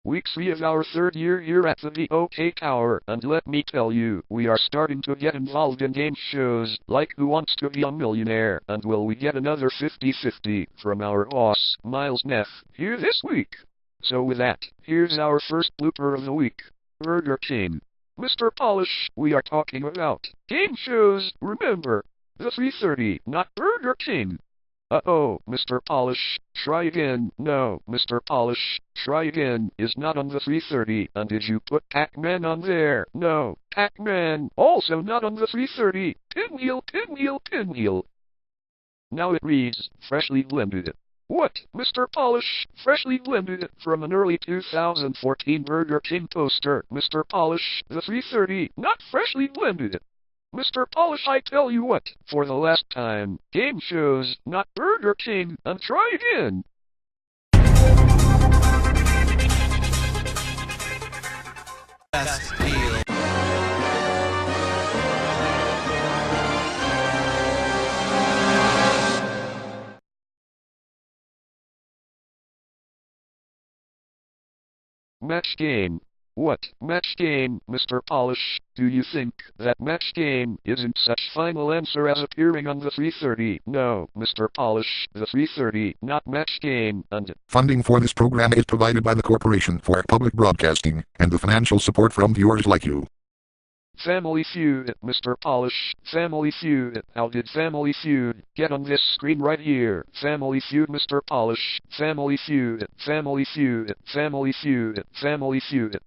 Week 3 of our third year here at the VOK Tower, and let me tell you, we are starting to get involved in game shows, like Who Wants to Be a Millionaire, and will we get another 50-50 from our boss, Miles Neff, here this week? So with that, here's our first blooper of the week. Burger King. Mr. Polish, we are talking about game shows, remember, the 3:30, not Burger King. Uh-oh, Mr. Polish, try again. No, Mr. Polish, try again is not on the 3:30, and did you put Pac-Man on there? No, Pac-Man, also not on the 3:30. Pinwheel, pinwheel, pinwheel. Now it reads, freshly blended. What, Mr. Polish, freshly blended from an early 2014 Burger King toaster, Mr. Polish, the 3:30, not freshly blended. Mr. Polish, I tell you what, for the last time, game shows, not Burger King, and try again. Best deal. Match game. What, match game, Mr. Polish? Do you think that match game isn't such final answer as appearing on the 3:30? No, Mr. Polish, the 3:30, not match game, and funding for this program is provided by the Corporation for Public Broadcasting, and the financial support from viewers like you. Family Feud, Mr. Polish, Family Feud. How did Family Feud get on this screen right here? Family Feud, Mr. Polish, Family Feud, Family Feud, Family Feud, Family Feud.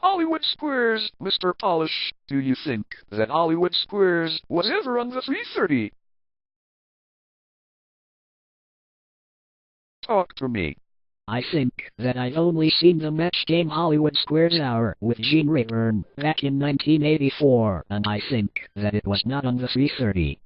Hollywood Squares, Mr. Polish, do you think that Hollywood Squares was ever on the 3:30? Talk to me. I think that I've only seen the match game Hollywood Squares Hour with Gene Rayburn back in 1984, and I think that it was not on the 3:30.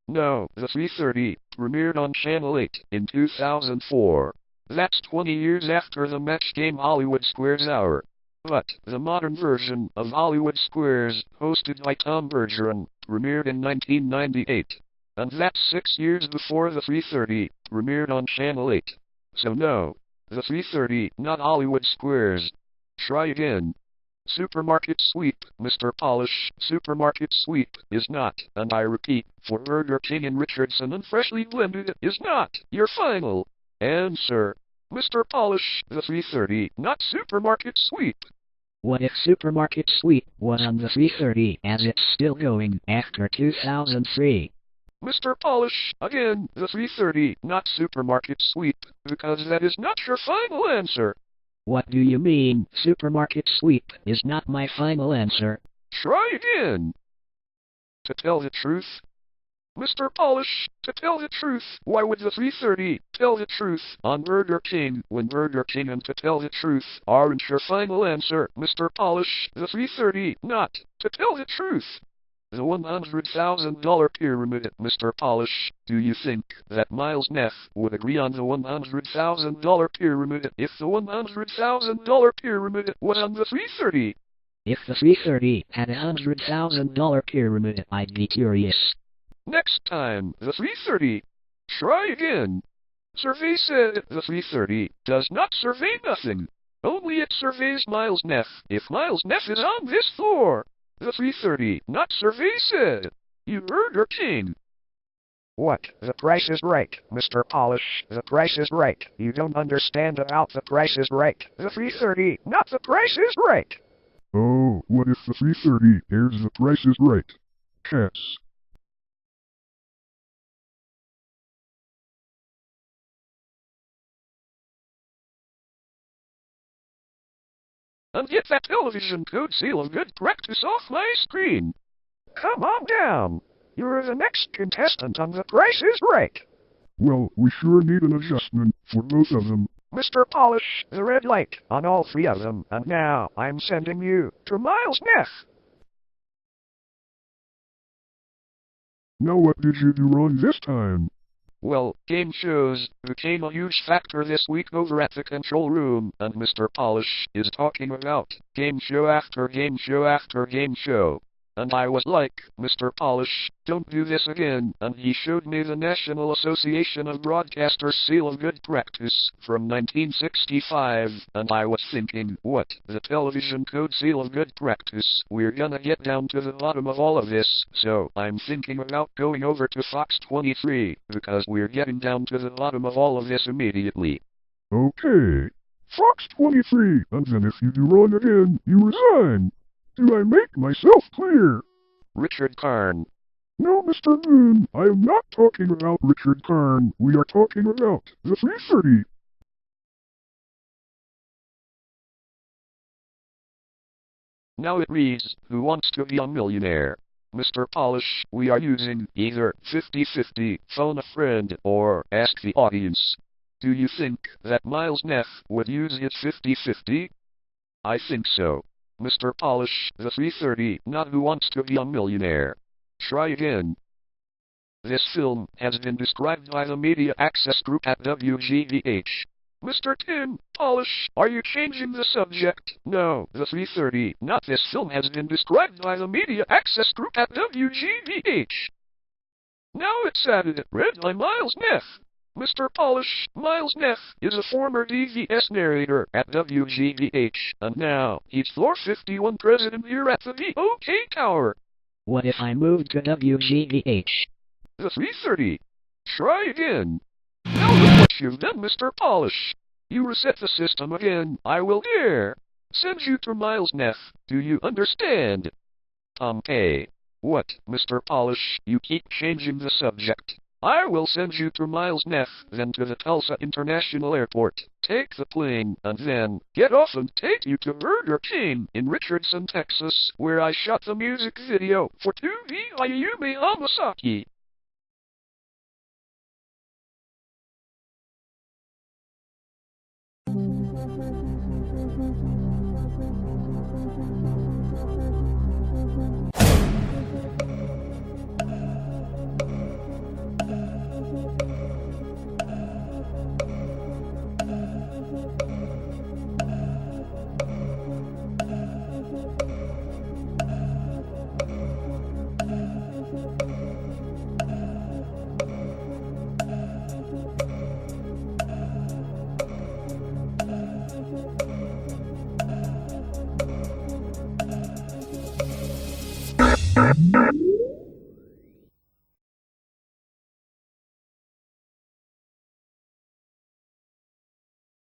No, the 3:30 premiered on Channel 8 in 2004. That's 20 years after the match game Hollywood Squares Hour. But the modern version of Hollywood Squares, hosted by Tom Bergeron, premiered in 1998. And that's 6 years before the 3:30 premiered on Channel 8. So no, the 3:30, not Hollywood Squares. Try again. Supermarket Sweep, Mr. Polish, Supermarket Sweep is not, and I repeat, for Burger King and Richardson and Freshly Blended is not your final answer. Mr. Polish, the 3:30, not Supermarket Sweep. What if Supermarket Sweep was on the 3:30 as it's still going after 2003? Mr. Polish, again, the 3:30, not Supermarket Sweep, because that is not your final answer. What do you mean, Supermarket Sweep is not my final answer? Try again. To tell the truth, Mr. Polish, to tell the truth, why would the 3:30 tell the truth on Burger King when Burger King and to tell the truth aren't your final answer, Mr. Polish, the 3:30, not to tell the truth? The $100,000 pyramid, Mr. Polish, do you think that Miles Neff would agree on the $100,000 pyramid if the $100,000 pyramid was on the 3:30? If the 3:30 had a $100,000 pyramid, I'd be curious. Next time, the 3:30. Try again. Survey said the 3:30 does not survey nothing. Only it surveys Miles Neff if Miles Neff is on this floor. The 3:30, not survey said. You Burger King. What? The Price is Right, Mr. Polish. The Price is Right. You don't understand about The Price is Right. The 3:30, not The Price is Right. Oh, what if the 3:30 airs The Price is Right? Cats. And get that television code seal of good practice off my screen. Come on down. You're the next contestant on The Price is Right. Well, we sure need an adjustment for both of them. Mr. Polish, the red light on all three of them, and now I'm sending you to Miles Neff. Now what did you do wrong this time? Well, game shows became a huge factor this week over at the control room, and Mr. Polish is talking about game show after game show after game show. And I was like, Mr. Polish, don't do this again, and he showed me the National Association of Broadcasters Seal of Good Practice from 1965, and I was thinking, what, the Television Code Seal of Good Practice? We're gonna get down to the bottom of all of this, so I'm thinking about going over to Fox 23, because we're getting down to the bottom of all of this immediately. Okay. Fox 23, and then if you do wrong again, you resign. Do I make myself clear? Richard Karn. No, Mr. Moon, I am not talking about Richard Karn. We are talking about the 330. Now it reads, Who Wants to Be a Millionaire? Mr. Polish, we are using either 50-50, phone a friend, or ask the audience. Do you think that Miles Neff would use it 50-50? I think so. Mr. Polish, the 330, not Who Wants to Be a Millionaire. Try again. This film has been described by the Media Access Group at WGVH. Mr. Tim Polish, are you changing the subject? No, the 330, not this film has been described by the Media Access Group at WGVH. Now it's added, read by Miles Neff. Mr. Polish, Miles Neff is a former DVS narrator at WGVH, and now he's floor 51 president here at the VOK Tower. What if I moved to WGVH? The 330. Try again. Now look what you've done, Mr. Polish. You reset the system again. I will send you to Miles Neff. Do you understand? Tom K. What, Mr. Polish? You keep changing the subject. I will send you to Miles Neff, then to the Tulsa International Airport. Take the plane, and then get off and take you to Burger King in Richardson, Texas, where I shot the music video for 2V Ayumi Hamasaki.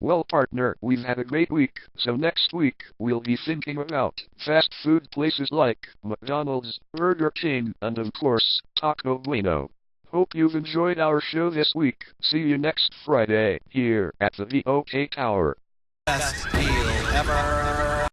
Well, partner, we've had a great week, so next week we'll be thinking about fast food places like McDonald's, Burger King, and of course, Taco Bueno. Hope you've enjoyed our show this week. See you next Friday, here at the VOK Tower. Best deal ever.